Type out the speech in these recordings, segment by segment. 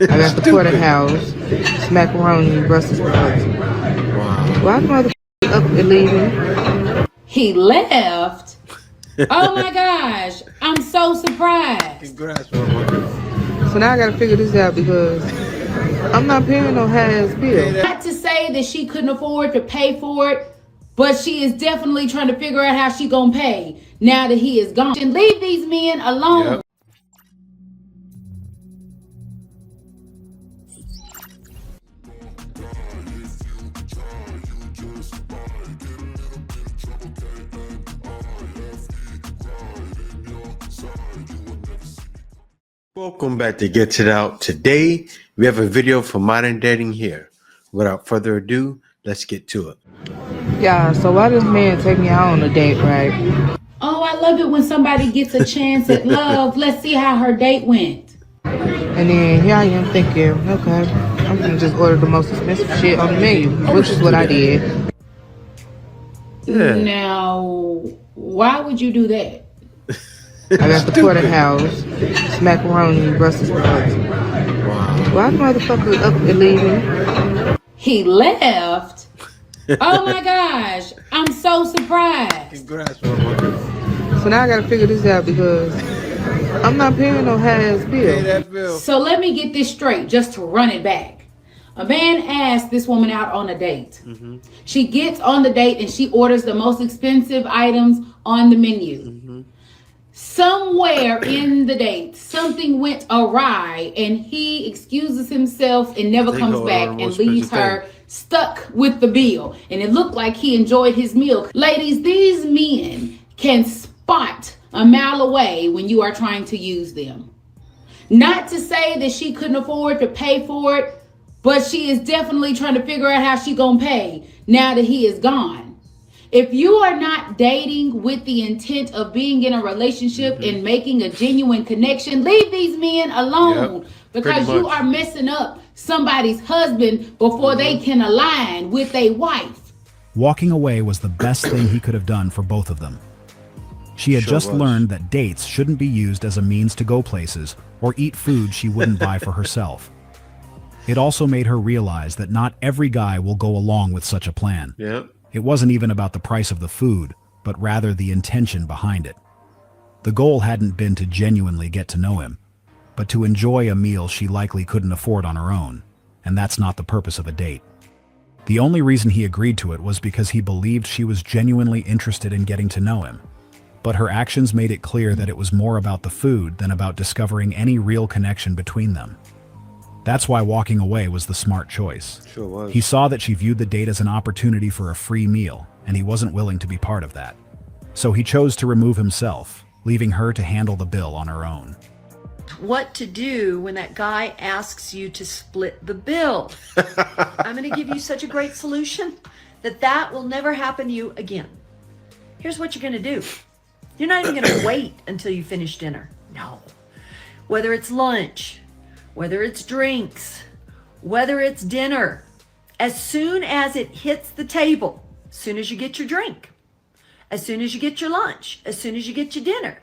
I got the porterhouse, macaroni, Brussels sprouts. Wow. Why the motherfucker up and leaving? He left? Oh my gosh, I'm so surprised. Congrats, motherfucker. So now I gotta figure this out because I'm not paying no half bill. Not to say that she couldn't afford to pay for it, but she is definitely trying to figure out how she gonna pay now that he is gone. And leave these men alone. Yep. Welcome back to Get It Out. Today, we have a video for modern dating here. Without further ado, let's get to it. Yeah, so why this man take me out on a date, right? Oh, I love it when somebody gets a chance at love. Let's see how her date went. And then here I am thinking, okay, I'm gonna just order the most expensive shit on the menu, which is what I did. Yeah. Now, why would you do that? I got the porterhouse, macaroni, Brussels sprouts. Wow. Why the motherfucker up and leaving? He left? Oh my gosh, I'm so surprised. Congrats, motherfucker. So now I gotta figure this out because I'm not paying no half Pay bill. that bill. So let me get this straight, just to run it back. A man asked this woman out on a date. She gets on the date and she orders the most expensive items on the menu. Somewhere in the date, something went awry and he excuses himself and never comes back and leaves her stuck with the bill. And it looked like he enjoyed his meal. Ladies, these men can spot a mile away when you are trying to use them. Not to say that she couldn't afford to pay for it, but she is definitely trying to figure out how she gonna pay now that he is gone. If you are not dating with the intent of being in a relationship and making a genuine connection, leave these men alone because you are messing up somebody's husband before they can align with a wife. Walking away was the best thing he could have done for both of them. She had just learned that dates shouldn't be used as a means to go places or eat food she wouldn't buy for herself. It also made her realize that not every guy will go along with such a plan. Yep. It wasn't even about the price of the food, but rather the intention behind it. The goal hadn't been to genuinely get to know him, but to enjoy a meal she likely couldn't afford on her own, and that's not the purpose of a date. The only reason he agreed to it was because he believed she was genuinely interested in getting to know him, but her actions made it clear that it was more about the food than about discovering any real connection between them. That's why walking away was the smart choice. Sure was. He saw that she viewed the date as an opportunity for a free meal, and he wasn't willing to be part of that. So he chose to remove himself, leaving her to handle the bill on her own. What to do when that guy asks you to split the bill. I'm going to give you such a great solution that will never happen to you again. Here's what you're going to do. You're not even going to wait until you finish dinner. No. Whether it's lunch, whether it's drinks, whether it's dinner, as soon as it hits the table, as soon as you get your drink, as soon as you get your lunch, as soon as you get your dinner,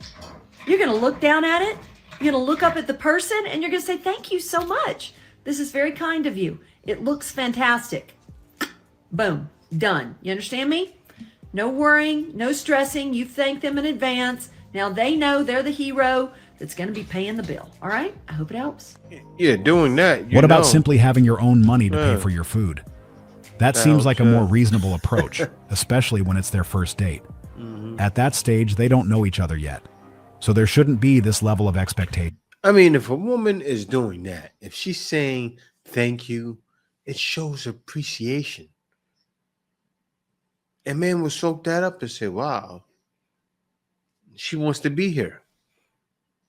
you're going to look down at it, you're going to look up at the person, and you're going to say, thank you so much. This is very kind of you. It looks fantastic. Boom, done. You understand me? No worrying, no stressing. You've thanked them in advance. Now they know they're the hero that's going to be paying the bill. All right? I hope it helps. Yeah, doing that. What about simply having your own money to pay for your food? That seems like a more reasonable approach, especially when it's their first date. At that stage, they don't know each other yet, so there shouldn't be this level of expectation. I mean, if a woman is doing that, if she's saying thank you, it shows appreciation. And man will soak that up and say, wow, she wants to be here.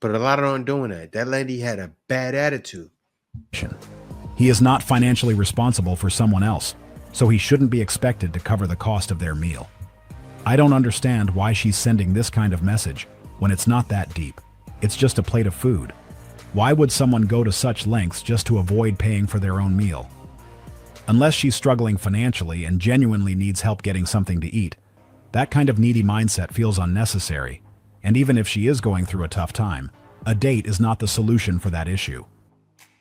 But a lot of them aren't doing that. That lady had a bad attitude. He is not financially responsible for someone else, so he shouldn't be expected to cover the cost of their meal. I don't understand why she's sending this kind of message when it's not that deep. It's just a plate of food. Why would someone go to such lengths just to avoid paying for their own meal? Unless she's struggling financially and genuinely needs help getting something to eat, that kind of needy mindset feels unnecessary. And even if she is going through a tough time, a date is not the solution for that issue.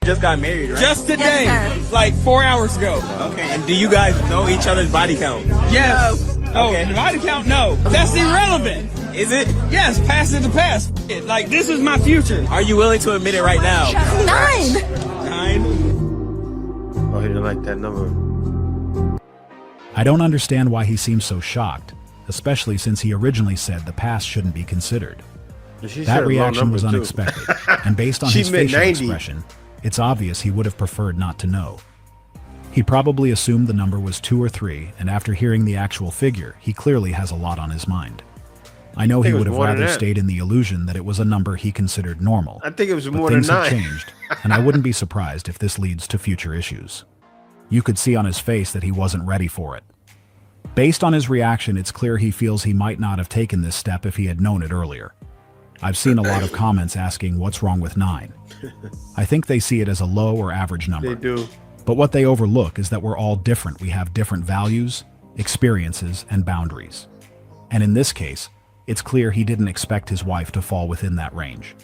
Just got married, right? Just today, like 4 hours ago. Okay. And do you guys know each other's body count? Yes. No. Okay. Body count? No. That's irrelevant. Is it? Yes. Past is the past. Like, this is my future. Are you willing to admit it right now? 9. Oh, he didn't like that number. I don't understand why he seems so shocked, especially since he originally said the past shouldn't be considered. That reaction was unexpected, and based on his facial expression, it's obvious he would have preferred not to know. He probably assumed the number was 2 or 3, and after hearing the actual figure, he clearly has a lot on his mind. I know he would have rather stayed in the illusion that it was a number he considered normal. I think it was but more than 9. Things have changed, and I wouldn't be surprised if this leads to future issues. You could see on his face that he wasn't ready for it. Based on his reaction, it's clear he feels he might not have taken this step if he had known it earlier. I've seen a lot of comments asking what's wrong with 9. I think they see it as a low or average number. They do. But what they overlook is that we're all different. We have different values, experiences, and boundaries. And in this case, it's clear he didn't expect his wife to fall within that range.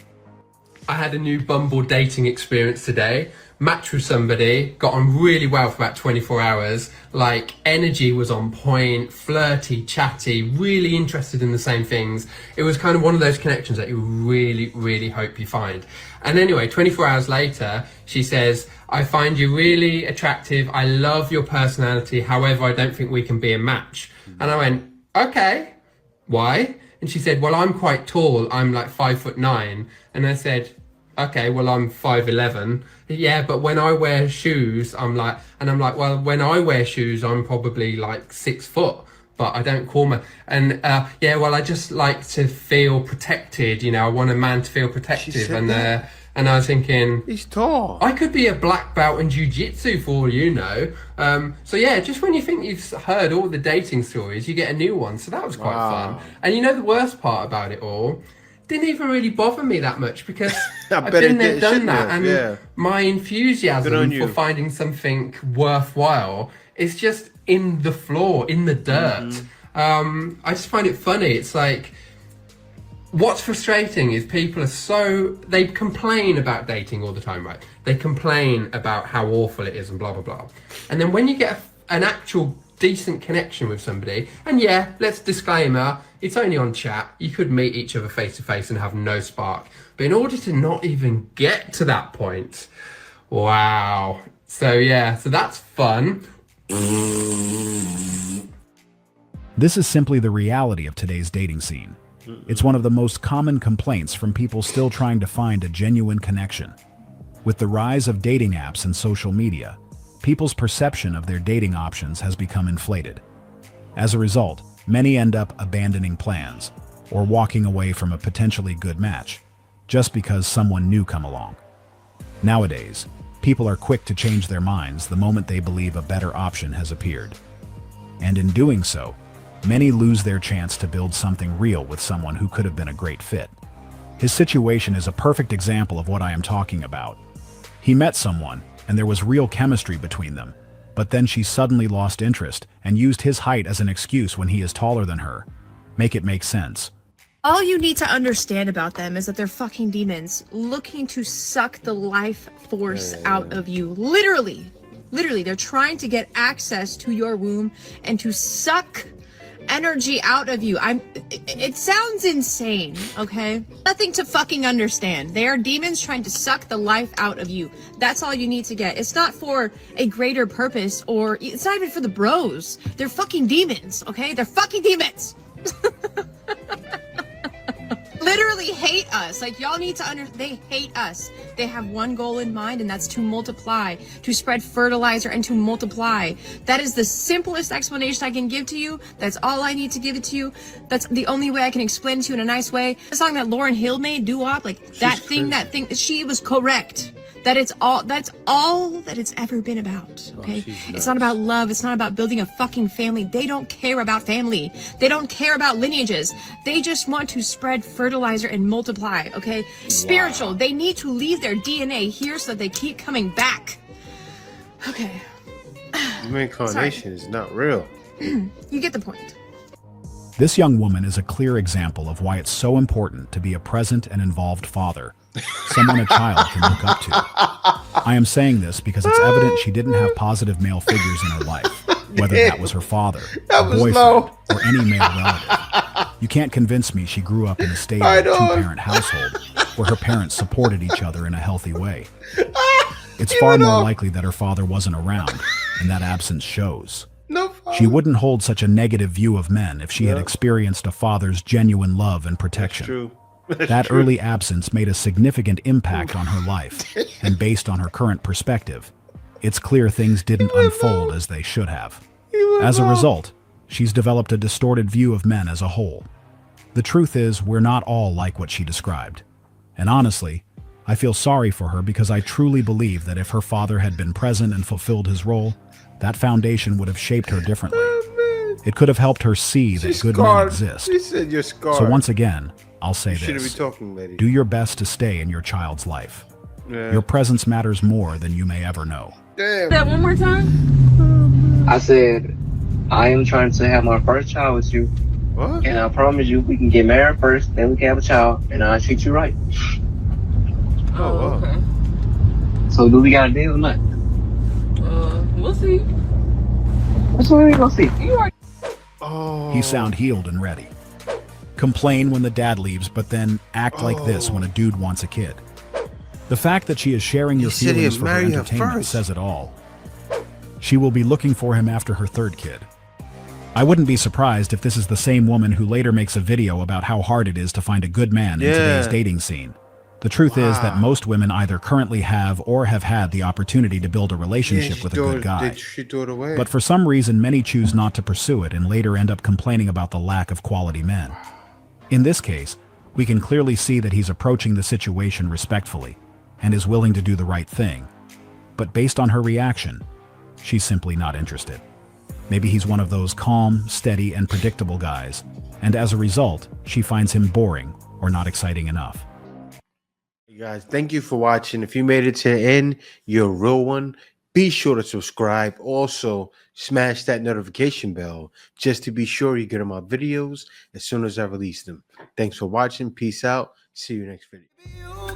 I had a new Bumble dating experience today. Matched with somebody, got on really well for about 24 hours. Like, energy was on point, flirty, chatty, really interested in the same things. It was kind of one of those connections that you really, really hope you find. And anyway, 24 hours later, she says, I find you really attractive. I love your personality. However, I don't think we can be a match. And I went, okay, why? And she said, well, I'm quite tall. I'm like 5'9". And I said, okay, well, I'm 5'11". Yeah, but when I wear shoes, I'm like, well, when I wear shoes, I'm probably like 6 foot, but I don't call my, and yeah, well, I just like to feel protected. You know, I want a man to feel protective. And I was thinking, he's tall. I could be a black belt in jiu-jitsu for all you know. So yeah, just when you think you've heard all the dating stories, you get a new one. So that was quite fun. And you know the worst part about it all? Didn't even really bother me that much because I've been there, done that, and my enthusiasm for finding something worthwhile is just in the floor, in the dirt. I just find it funny. It's like, what's frustrating is people are they complain about dating all the time, right? They complain about how awful it is and blah, blah, blah. And then when you get an actual decent connection with somebody, and yeah, let's disclaimer, it's only on chat. You could meet each other face to face and have no spark. But in order to not even get to that point, wow. So yeah, so that's fun. This is simply the reality of today's dating scene. It's one of the most common complaints from people still trying to find a genuine connection. With the rise of dating apps and social media, people's perception of their dating options has become inflated. As a result, many end up abandoning plans or walking away from a potentially good match just because someone new come along. Nowadays, people are quick to change their minds the moment they believe a better option has appeared. And in doing so, many lose their chance to build something real with someone who could have been a great fit. His situation is a perfect example of what I am talking about. He met someone, and there was real chemistry between them, but then she suddenly lost interest and used his height as an excuse when he is taller than her. Make it make sense. All you need to understand about them is that they're fucking demons looking to suck the life force out of you. Literally, they're trying to get access to your womb and to suck energy out of you. It sounds insane, okay? Nothing to fucking understand. They are demons trying to suck the life out of you. That's all you need to get. It's not for a greater purpose, or it's not even for the bros. They're fucking demons, okay? They're fucking demons. Literally hate us. Like, y'all need to they hate us. They have one goal in mind, and that's to multiply, to spread fertilizer and to multiply. That is the simplest explanation I can give to you. That's all I need to give it to you. That's the only way I can explain it to you in a nice way. The song that Lauryn Hill made, Doo-Wop, like that thing, she was correct. That's all that it's ever been about, okay? It's not about love. It's not about building a fucking family. They don't care about family. They don't care about lineages. They just want to spread fertilizer and multiply, okay? Spiritual. They need to leave their DNA here so that they keep coming back. Okay. Reincarnation is not real. You get the point. This young woman is a clear example of why it's so important to be a present and involved father, someone a child can look up to. I am saying this because it's evident she didn't have positive male figures in her life, whether that was her father, That a was boyfriend, low. or any male relative. You can't convince me she grew up in a stable Right on. two-parent household where her parents supported each other in a healthy way. It's Give far it more up. likely that her father wasn't around, and that absence shows. No She father. wouldn't hold such a negative view of men if she had Yeah. experienced a father's genuine love and That's protection. true. That's That true. early absence made a significant impact on her life, and based on her current perspective, it's clear things didn't unfold as they should have. As a result, she's developed a distorted view of men as a whole. The truth is, we're not all like what she described. And honestly, I feel sorry for her because I truly believe that if her father had been present and fulfilled his role, that foundation would have shaped her differently. It could have helped her see that She's good men scarred. exist. She said you're scarred. So once again, I'll say You shouldn't be this. talking, lady. Do your best to stay in your child's life. Yeah. Your presence matters more than you may ever know. Damn. That one more time. I said, I am trying to have my first child with you, What? and I promise you we can get married first, then we can have a child, and I'll treat you right. Oh, wow. Okay. So do we got a deal or not? We'll see. That's what we gonna see. You are. Oh. You sound healed and ready. Complain when the dad leaves, but then act like this when a dude wants a kid. The fact that she is sharing your said he'd feelings for her marry her entertainment first. says it all. She will be looking for him after her third kid. I wouldn't be surprised if this is the same woman who later makes a video about how hard it is to find a good man in today's Yeah. dating scene. The truth is that Wow. most women either currently have or have had the opportunity to build a relationship she with a threw good it- guy. She threw it away. But for some reason, many choose not to pursue it and later end up complaining about the lack of quality men. In this case, we can clearly see that he's approaching the situation respectfully and is willing to do the right thing. But based on her reaction, she's simply not interested. Maybe he's one of those calm, steady, and predictable guys, and as a result, she finds him boring or not exciting enough. Hey guys, thank you for watching. If you made it to the end, you're a real one. Be sure to subscribe. Also, smash that notification bell just to be sure you get my videos as soon as I release them. Thanks for watching. Peace out. See you next video.